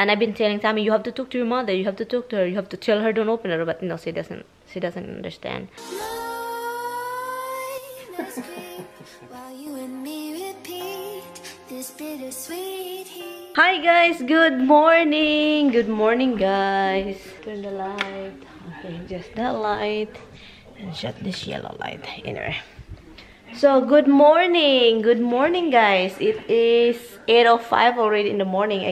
And I've been telling Tammy, you have to talk to your mother, you have to talk to her, you have to tell her, don't open her. But no, she doesn't understand. Hi guys, good morning. Good morning guys. Turn the light. Okay, just that light. And shut this yellow light. Anyway. So good morning guys. It is 8:05 already in the morning.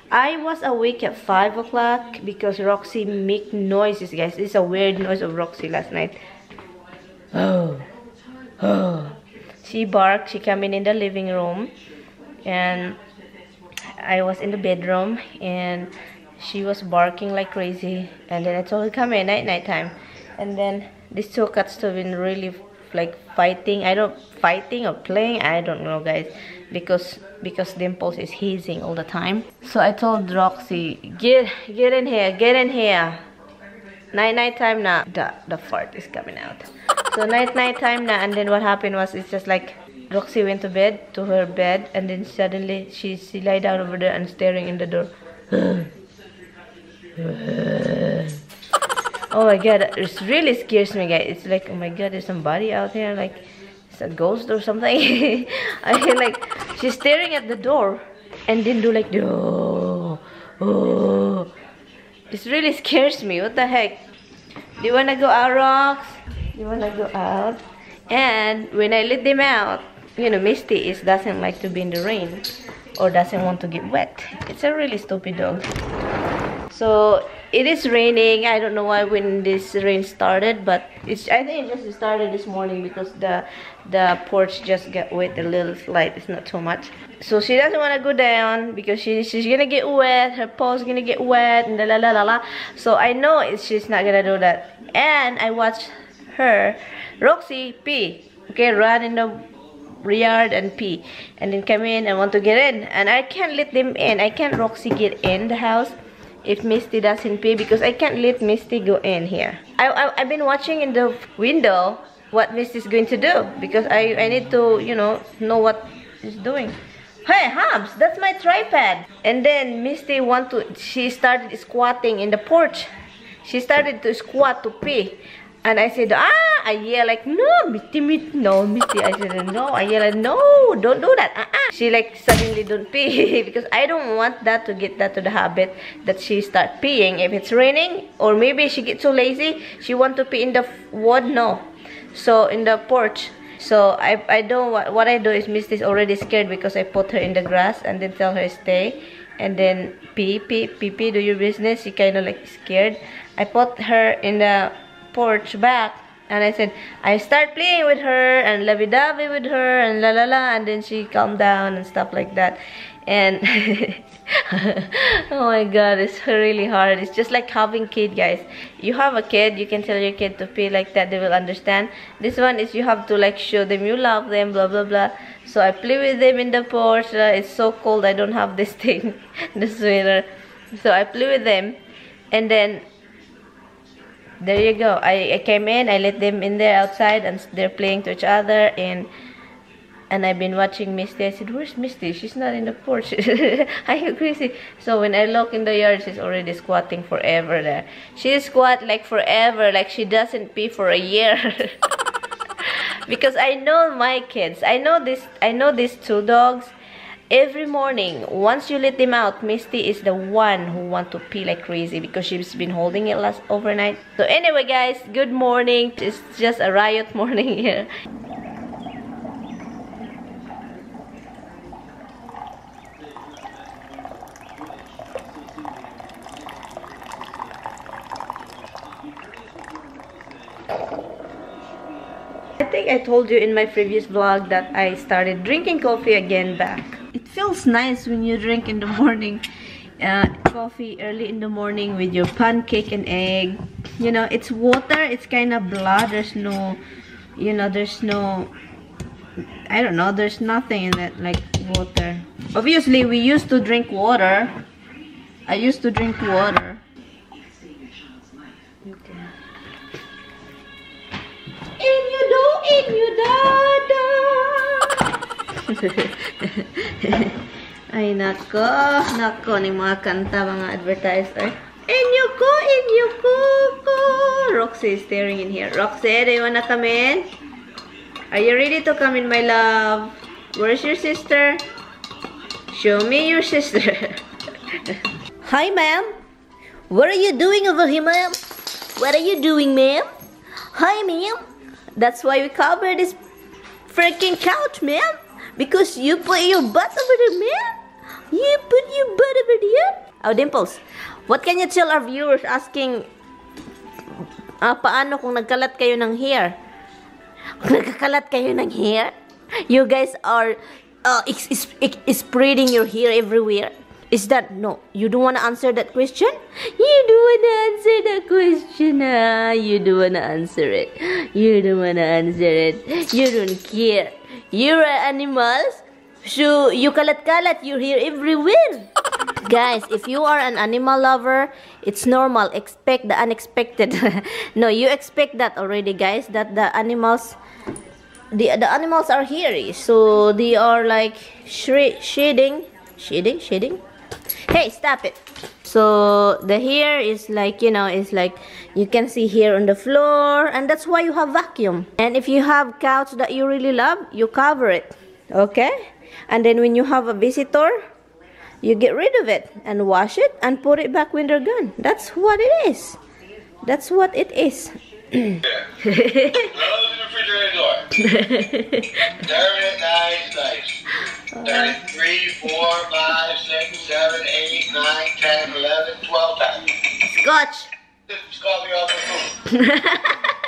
I was awake at 5 o'clock because Roxy make noises, guys. It's a weird noise of Roxy last night. She barked. She came in the living room, and I was in the bedroom, and she was barking like crazy. And then I told her, come in, nighttime. And then these two cats have been really like fighting. Fighting or playing, I don't know, guys, because Dimples is hissing all the time. So I told Roxy, get in here. Nighttime na. The fart is coming out. So nighttime na. And then what happened was, it's just like Roxy went to her bed, and then suddenly she lay down over there and staring in the door. Oh my god, it really scares me, guys. It's like, oh my god, there's somebody out here, like it's a ghost or something. I feel like she's staring at the door and then do like, oh. This really scares me. What the heck? Do you wanna go out, Rox? You wanna go out? And when I let them out, you know, Misty doesn't like to be in the rain or doesn't want to get wet. It's a really stupid dog. So it is raining. I don't know why when this rain started, but I think it just started this morning because the porch just got wet a little slight. It's not too much. So she doesn't want to go down because she's gonna get wet. Her paws gonna get wet and la. So I know she's not gonna do that. And I watched her, Roxy, pee. Okay, run in the yard and pee, and then come in and want to get in, and I can't let them in. I can't Roxy get in the house if Misty doesn't pee, because I can't let Misty go in here. I've been watching in the window what Misty's going to do, because I need to, you know what she's doing. Hey, Hubs, that's my tripod. And then Misty she started squatting in the porch. She started to squat to pee. And I said, I yell like, no, Misty. I said, no. I yell like, no, don't do that. She like suddenly don't pee because I don't want that to get that to the habit that she start peeing if it's raining, or maybe she gets so lazy she want to pee in the wood. No, so in the porch. So I don't. What I do is Misty's already scared because I put her in the grass and then tell her stay, and then pee, do your business. She kind of like scared. I put her in the porch back, and I said, I start playing with her and lovey-dovey with her and la, and then she calmed down and stuff like that. And oh my god, it's really hard. It's just like having kid, guys. You have a kid, you can tell your kid to pee like that, they will understand. This one is you have to like show them you love them, blah blah blah. So I play with them in the porch. It's so cold, I don't have this thing, the sweater. So I play with them, and then there you go. I came in, I let them in there outside, and they're playing to each other, and I've been watching Misty. I said, where's Misty? She's not in the porch. Are you crazy? So when I look in the yard, she's already squatting forever there. She squat like forever, like she doesn't pee for a year. Because I know my kids. I know these two dogs. Every morning, once you let them out, Misty is the one who wants to pee like crazy because she's been holding it overnight. So anyway, guys, good morning. It's just a riot morning here. I think I told you in my previous vlog that I started drinking coffee again back. It feels nice when you drink in the morning, coffee early in the morning with your pancake and egg. You know, it's water, it's kind of blah. There's no, there's no, I don't know, there's nothing in it like water. Obviously, we used to drink water. I used to drink water. Okay. Ay, nako. Nako, ng mga kanta, mga advertiser. Inyuko. Roxy is staring in here. Roxy, do you wanna come in? Are you ready to come in, my love? Where's your sister? Show me your sister. Hi, ma'am. What are you doing over here, ma'am? What are you doing, ma'am? Hi, ma'am. That's why we cover this freaking couch, ma'am. Because you put your butt over there, ma'am. You put your butt over there. Oh, Dimples, what can you tell our viewers asking paano kung nagkalat kayo ng hair? Kung nagkakalat kayo ng hair? You guys are spreading your hair everywhere. Is that no? You don't wanna answer that question? You don't wanna answer that question, You don't wanna answer it. You don't wanna answer it. You don't care. You're animals, so you kalat-kalat your hair everywhere. Guys, if you are an animal lover, it's normal. Expect the unexpected. No, you expect that already, guys. That the animals are hairy, so they are like shading. Hey, stop it. So the hair is like, you know, it's like you can see hair on the floor, and that's why you have vacuum. And if you have couch that you really love, you cover it, okay? And then when you have a visitor, you get rid of it and wash it and put it back when they're gone. That's what it is. That's what it is. Close the refrigerator door. Turn it nice. Turn it 3, 4, 5, 6, 7, 8, 9, 10, 11, 12 times. Scotch. Just call me off the spoon.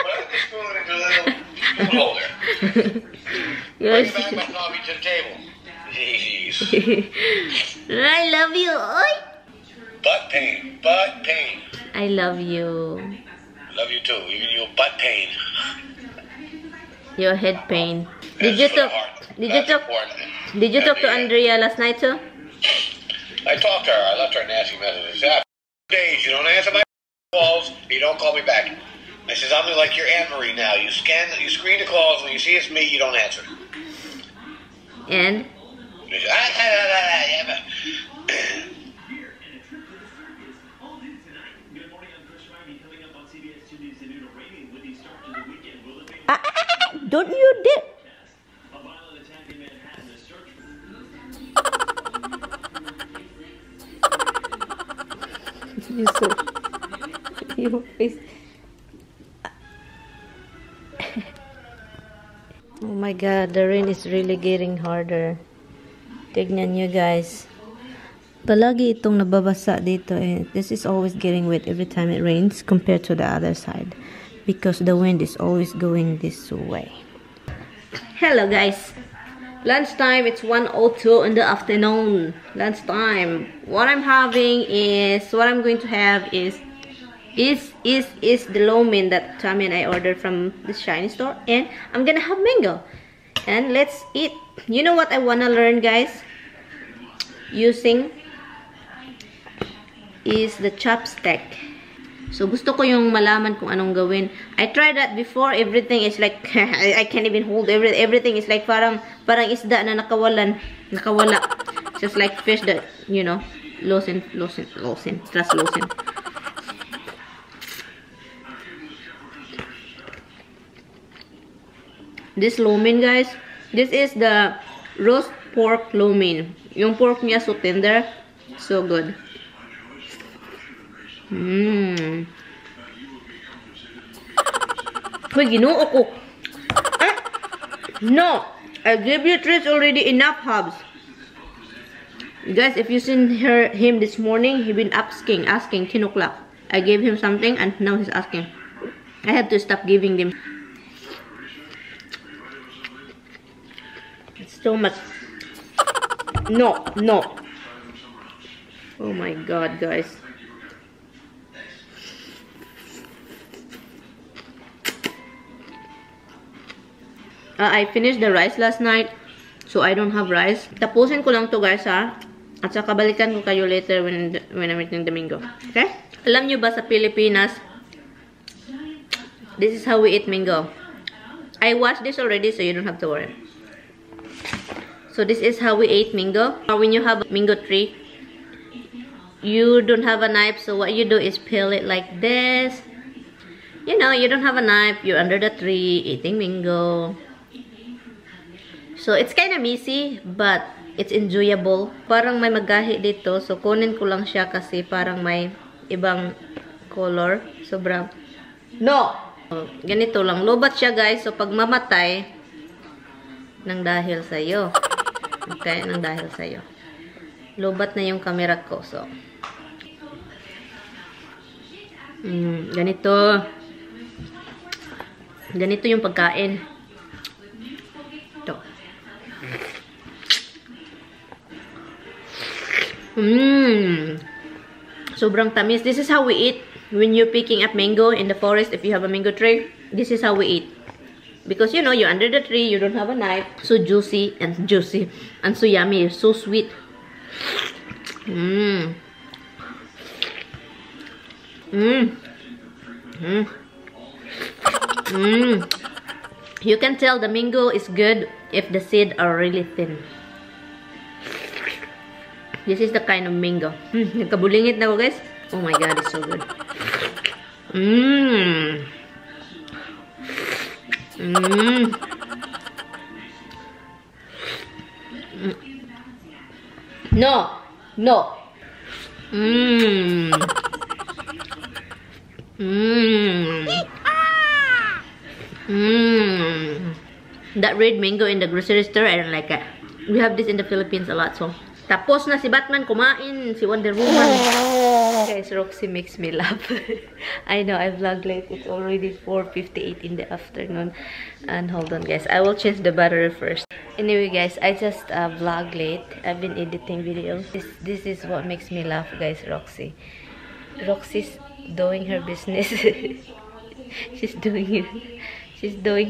Put the spoon into a little spoon holder. Bring back my coffee to the table. Jeez. I love you. Oi. Butt pain. I love you. Love you too. Even your butt pain. Your head pain. Did That's you talk? for the heart. Did you That's talk? important. Did you talk to Andrea last night too? I talked to her. I left her a nasty message. After 2 days, you don't answer my calls. You don't call me back. I says, I'm like your Aunt Marie now. You screen the calls. When you see it's me, you don't answer. And? She says, Don't you dare! Your face. Oh my God, the rain is really getting harder. Tignan nyo, guys. Palagi itong nababasa dito, eh. This is always getting wet every time it rains compared to the other side, because the wind is always going this way. Hello, guys. Lunchtime. It's 1:02 in the afternoon. Lunchtime. What I'm going to have is the lo mein that Tammy and I ordered from the Shiny store, and I'm gonna have mango. And let's eat. You know what I wanna learn, guys? Using is the chopstick. So gusto ko yung malaman kung anong gawin. I tried that before. Everything is like I can't even hold everything is like parang isda na nakawala. Just like fish that, you know, translucent. This lo mein, guys, this is the roast pork lo mein. Yung pork niya so tender, so good. Hoy, ginoo ko. No, I gave you treats already, enough, Hubs. Guys, if you seen him this morning, he been asking 10 o'clock. I gave him something and now he's asking. I have to stop giving them. It's so much. No. Oh my God, guys. I finished the rice last night, so I don't have rice. Tapusin ko lang to, guys, ha. At saka balikan ko kayo later when I'm eating Domingo. Okay? Alam nyo ba sa Pilipinas, this is how we eat mango. I washed this already, so you don't have to worry. So this is how we ate mango. Or when you have a mango tree, you don't have a knife, so what you do is peel it like this. You know, you don't have a knife, you're under the tree eating mango. So it's kind of messy, but it's enjoyable. Parang may magahi dito, so kunin ko lang siya kasi parang may ibang color. Sobrang no! Ganito lang. Lobat siya, guys. So pag mamatay, nang dahil sa'yo. Okay? Nang dahil sa'yo. Lobat na yung camera ko. So ganito. Ganito yung pagkain. Ito. Sobrang tamis. This is how we eat when you're picking up mango in the forest. If you have a mango tree, this is how we eat. Because you know, you're under the tree, you don't have a knife. So juicy and so yummy, so sweet. You can tell the mango is good if the seeds are really thin. This is the kind of mango. Nagkabulingit na ako, guys. Oh my god, it's so good. No. That red mango in the grocery store, I don't like it. We have this in the Philippines a lot, so. Tapos na si Batman kumain, si Wonder Woman. Guys, Roxy makes me laugh. I know, I vlog late. It's already 4:58 in the afternoon. And hold on, guys. I will change the battery first. Anyway, guys, I just vlog late. I've been editing videos. This is what makes me laugh, guys, Roxy. Roxy's doing her business. She's doing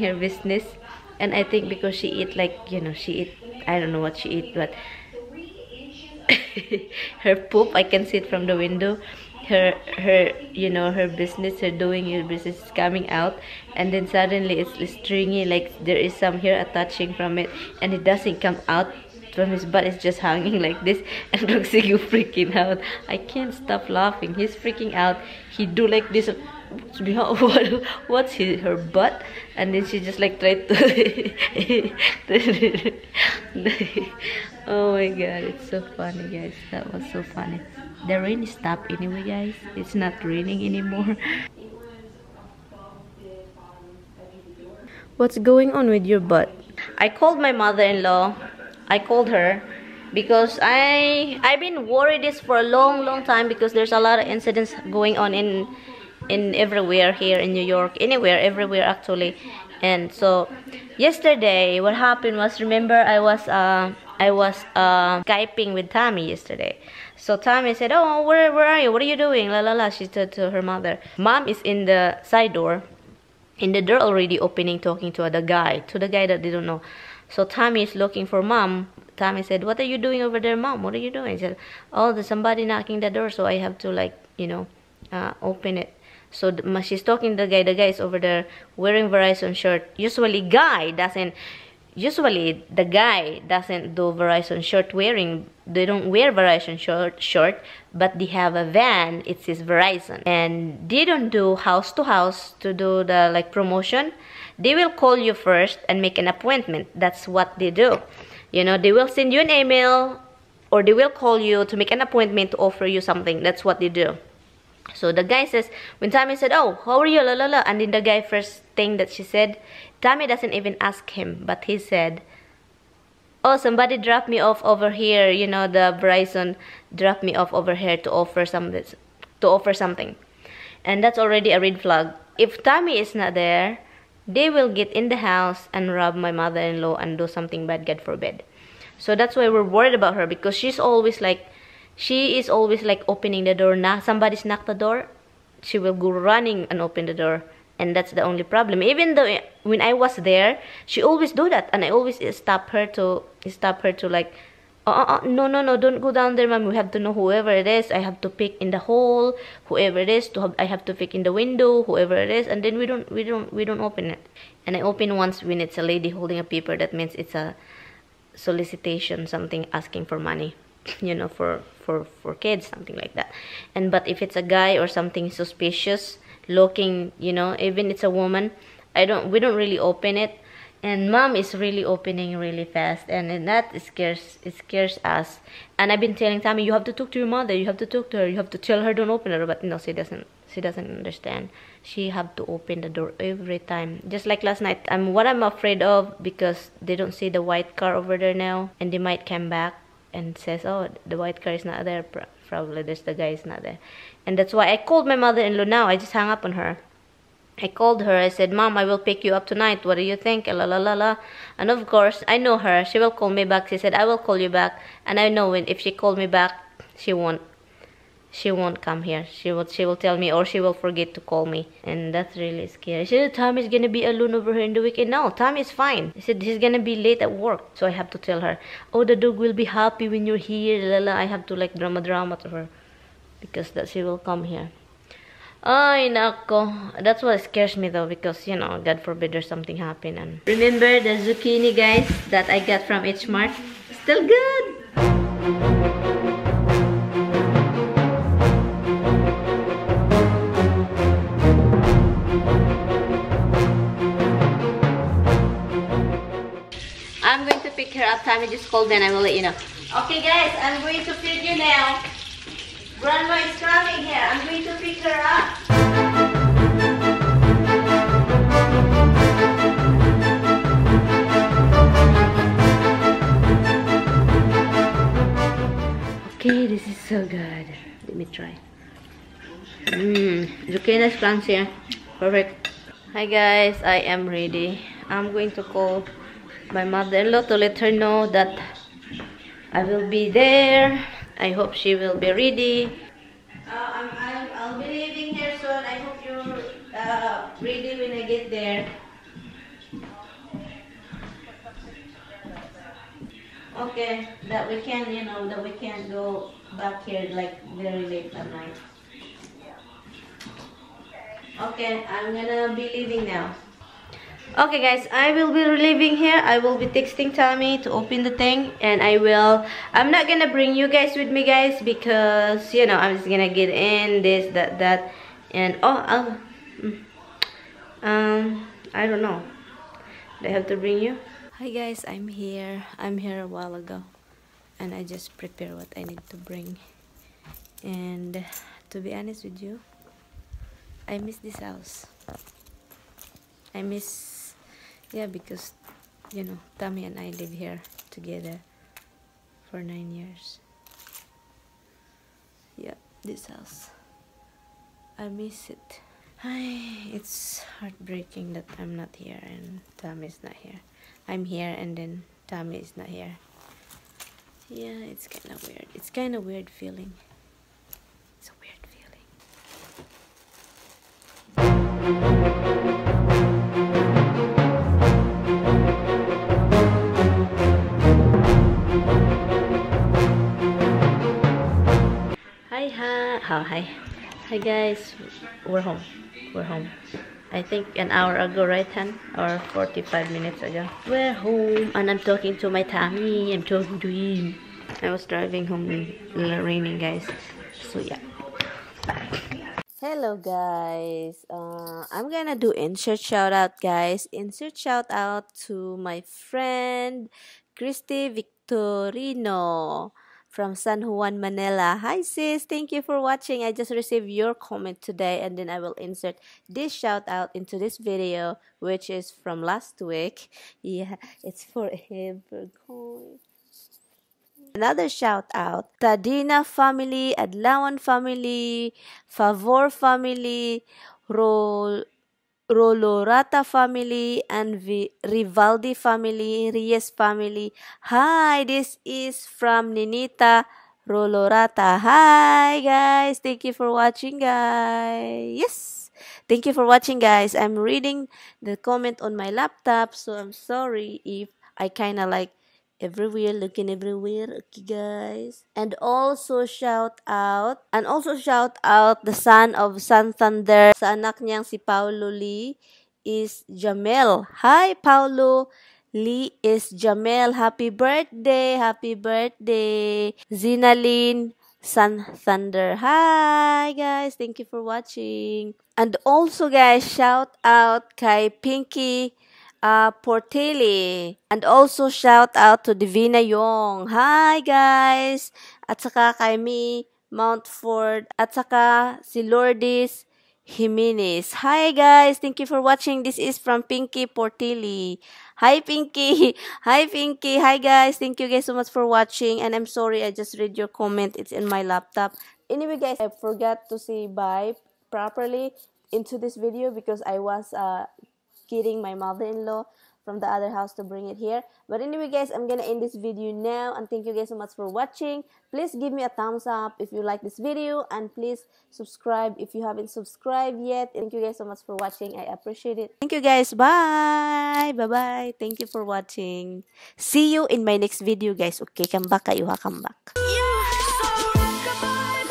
her business. And I think because she eat like, you know, I don't know what she eat, but her poop, I can see it from the window. Her you know, her business, her doing her business is coming out, and then suddenly it's stringy, like there is some hair attaching from it, and it doesn't come out from his butt. It's just hanging like this, and Roxy, you freaking out. I can't stop laughing. He's freaking out. He do like this. What's her butt? And then she just like tried to oh my god, it's so funny, guys. That was so funny. The rain stopped anyway, guys. It's not raining anymore. What's going on with your butt? I called my mother-in-law. I called her because I've been worried this for a long time, because there's a lot of incidents going on in everywhere here in New York, everywhere actually. And so yesterday what happened was, remember I was Skyping with Tammy yesterday. So Tammy said, "Oh, where are you? What are you doing?" La la la. She said to her mother. Mom is in the side door, in the door already opening, talking to the guy that they don't know. So Tammy is looking for Mom. Tammy said, "What are you doing over there, Mom? What are you doing?" She said, "Oh, there's somebody knocking the door, so I have to, like, you know, open it." So she's talking to the guy. The guy is over there wearing Verizon shirt. Usually the guy doesn't do Verizon shirt wearing. They don't wear Verizon shirt, but they have a van. It says Verizon, and they don't do house to house to do the like promotion. They will call you first and make an appointment. That's what they do. You know, they will send you an email, or they will call you to make an appointment to offer you something. That's what they do. So the guy says, when Tammy said, "Oh, how are you?" La la la. And then the guy, first thing that she said, Tammy doesn't even ask him, but he said, "Oh, somebody dropped me off over here. You know, the Verizon dropped me off over here to offer something." And that's already a red flag. If Tammy is not there, they will get in the house and rob my mother-in-law and do something bad, God forbid. So that's why we're worried about her, because she is always like opening the door. Somebody's knocked the door, she will go running and open the door. And that's the only problem. Even though when I was there, she always do that, and I always stop her to like, no, don't go down there, Mom. We have to know whoever it is. I have to pick in the hole, whoever it is. I have to pick in the window, whoever it is, and then we don't open it. And I open once when it's a lady holding a paper. That means it's solicitation, something asking for money, you know, for kids, something like that. And but if it's a guy or something suspicious looking, you know, even it's a woman, we don't really open it. And mom is really opening really fast, and that scares us. And I've been telling Tammy, you have to talk to your mother, you have to talk to her, you have to tell her don't open it. But no, she doesn't understand. She have to open the door every time. Just like last night, what I'm afraid of, because they don't see the white car over there now, and they might come back and says, oh, the white car is not there, probably there's the guy is not there. And that's why I called my mother-in-law now. I just hung up on her. I called her. I said, Mom, I will pick you up tonight. What do you think? La la la la. And of course, I know her. She will call me back. She said, I will call you back. And I know if she called me back, she won't come here. She will tell me, or she will forget to call me. And that's really scary. She said, Tommy's gonna be alone over here in the weekend. No, Tommy's fine. She said, he's gonna be late at work. So I have to tell her, oh, the dog will be happy when you're here. La la. I have to like drama to her, because that she will come here. Ay, nako. That's what scares me though, because, you know, God forbid there's something happen. And remember the zucchini, guys, that I got from H Mart? Still good. I'm going to pick her up. Tammy just called me and I will let you know. Okay, guys, I'm going to feed you now. Grandma is coming here. I'm going to pick her up. Okay, this is so good. Let me try. Zucchini is crunchy. Perfect. Hi guys, I am ready. I'm going to call my mother-in-law to let her know that I will be there. I hope she will be ready. I'll be leaving here soon. I hope you're ready when I get there. Okay, that we can, you know, that we can't go back here like very late at night. Okay, I'm gonna be leaving now. Okay guys, I will be leaving here. I will be texting Tommy to open the thing, and I'm not gonna bring you guys with me, guys, because, you know, I'm just gonna get in this, that, and I don't know. Do I have to bring you? Hi guys, I'm here a while ago, and I just prepare what I need to bring. And to be honest with you, I miss this house. Yeah, because, you know, Tommy and I live here together for 9 years. Yeah, this house. I miss it. It's heartbreaking that I'm not here and Tommy's not here. I'm here and then Tommy is not here. Yeah, it's kind of weird. It's kind of weird feeling. It's a weird feeling. Hi guys, we're home. I think an hour ago, right, Han? Or 45 minutes ago. We're home, and I'm talking to my Tommy. I'm talking to him. I was driving home in raining, guys. So yeah. Hello guys, I'm gonna do insert shout out, guys. Insert shout out to my friend Christy Victorino from San Juan, Manila. Hi sis, thank you for watching. I just received your comment today, and then I will insert this shout out into this video, which is from last week. Yeah, it's forever gone. Another shout out, Tadina family, Adlawan family, Favor family, Rolorata family, and Rivaldi family, Reyes family. Hi, this is from Ninita Rolorata. Hi guys, thank you for watching, guys. Yes, thank you for watching, guys. I'm reading the comment on my laptop, so I'm sorry if I kind of like everywhere, looking everywhere. Okay guys, and also shout out the son of Santander, sa anak niyang si Paulo Lee is Jamel. Hi Paulo, Lee is Jamel. Happy birthday. Happy birthday. Zinalyn Sun Thunder. Hi guys. Thank you for watching. And also guys, shout out kay Pinky Portelli. And also shout out to Divina Yong. Hi guys. At saka kay me Mountford. At saka si Lourdes Jimenez. Hi guys, thank you for watching. This is from Pinky Portilli. Hi Pinky. Hi Pinky. Hi guys. Thank you guys so much for watching. And I'm sorry I just read your comment. It's in my laptop. Anyway guys, I forgot to say bye properly into this video because I was getting my mother-in-law from the other house to bring it here. But anyway guys, I'm gonna end this video now, and thank you guys so much for watching. Please give me a thumbs up if you like this video, and please subscribe if you haven't subscribed yet. Thank you guys so much for watching. I appreciate it. Thank you guys. Bye. Bye-bye. Thank you for watching. See you in my next video guys. Okay, come back kayo ha, come back.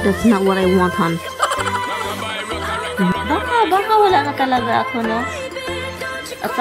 That's not what I want, hon. Baka wala na talaga ako, no? At